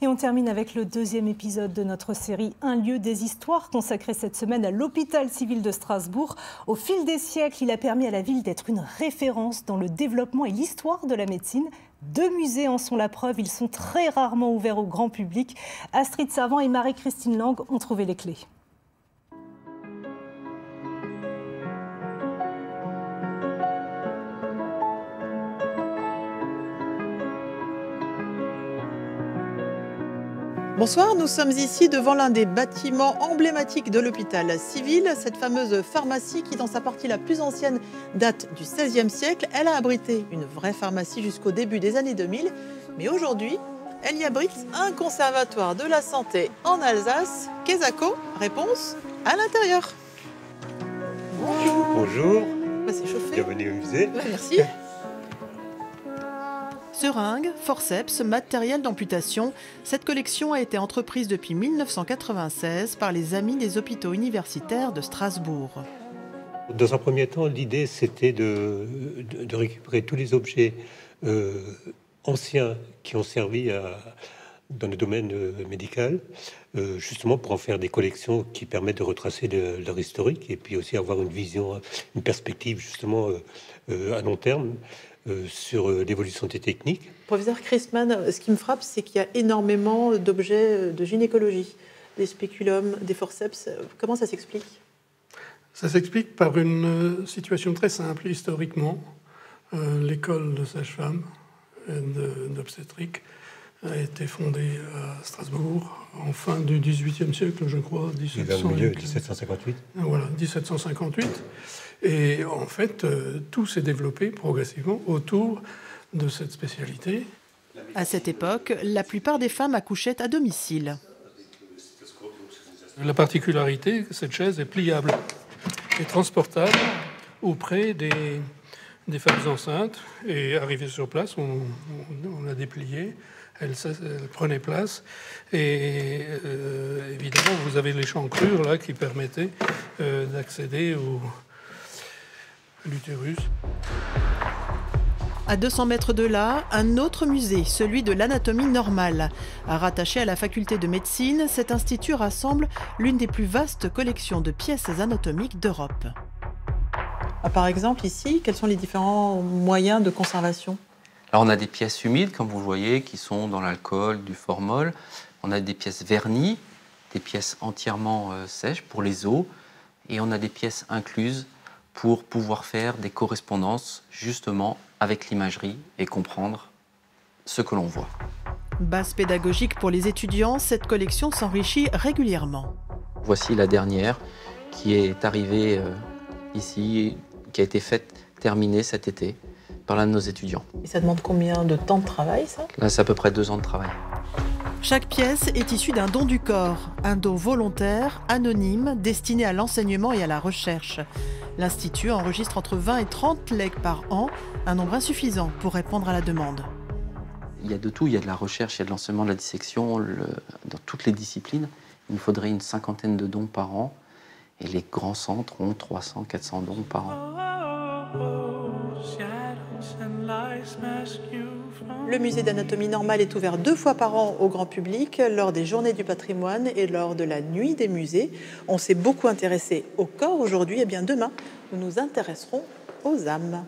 Et on termine avec le deuxième épisode de notre série Un lieu des histoires, consacré cette semaine à l'hôpital civil de Strasbourg. Au fil des siècles, il a permis à la ville d'être une référence dans le développement et l'histoire de la médecine. 2 musées en sont la preuve, ils sont très rarement ouverts au grand public. Astrid Savant et Marie-Christine Lang ont trouvé les clés. Bonsoir, nous sommes ici devant l'un des bâtiments emblématiques de l'hôpital civil, cette fameuse pharmacie qui, dans sa partie la plus ancienne, date du XVIe siècle. Elle a abrité une vraie pharmacie jusqu'au début des années 2000, mais aujourd'hui, elle y abrite un conservatoire de la santé en Alsace. Quesaco, réponse à l'intérieur. Bonjour. Bonjour. C'est chauffé. Bienvenue au musée. Merci. Seringues, forceps, matériel d'amputation, cette collection a été entreprise depuis 1996 par les Amis des hôpitaux universitaires de Strasbourg. Dans un premier temps, l'idée c'était de récupérer tous les objets anciens qui ont servi dans le domaine médical, justement pour en faire des collections qui permettent de retracer leur historique et puis aussi avoir une vision, une perspective justement à long terme. Sur l'évolution des techniques. Professeur Christmann, ce qui me frappe, c'est qu'il y a énormément d'objets de gynécologie, des spéculums, des forceps. Comment ça s'explique? Ça s'explique par une situation très simple historiquement. L'école de sage-femme et d'obstétrique a été fondée à Strasbourg en fin du XVIIIe siècle, je crois, 1758. Voilà, 1758. Et en fait, tout s'est développé progressivement autour de cette spécialité. À cette époque, la plupart des femmes accouchaient à domicile. La particularité, cette chaise est pliable et transportable auprès des femmes enceintes. Et arrivée sur place, on la dépliait, elle prenait place. Et évidemment, vous avez l'échancrure là qui permettait d'accéder au l'utérus. À 200 mètres de là, un autre musée, celui de l'anatomie normale. Rattaché à la faculté de médecine, cet institut rassemble l'une des plus vastes collections de pièces anatomiques d'Europe. Par exemple, ici, quels sont les différents moyens de conservation? Alors on a des pièces humides, comme vous le voyez, qui sont dans l'alcool, du formol. On a des pièces vernies, des pièces entièrement sèches pour les os. Et on a des pièces incluses pour pouvoir faire des correspondances justement avec l'imagerie et comprendre ce que l'on voit. Base pédagogique pour les étudiants, cette collection s'enrichit régulièrement. Voici la dernière qui est arrivée ici, qui a été terminée cet été par l'un de nos étudiants. Et ça demande combien de temps de travail, ça? Là, c'est à peu près 2 ans de travail. Chaque pièce est issue d'un don du corps, un don volontaire, anonyme, destiné à l'enseignement et à la recherche. L'Institut enregistre entre 20 et 30 legs par an, un nombre insuffisant pour répondre à la demande. Il y a de tout, il y a de la recherche, il y a de l'enseignement, de la dissection, dans toutes les disciplines. Il nous faudrait une 50aine de dons par an, et les grands centres ont 300, 400 dons par an. Le musée d'anatomie normale est ouvert 2 fois par an au grand public, lors des Journées du patrimoine et lors de la Nuit des musées. On s'est beaucoup intéressé au corps aujourd'hui, et bien demain, nous nous intéresserons aux âmes.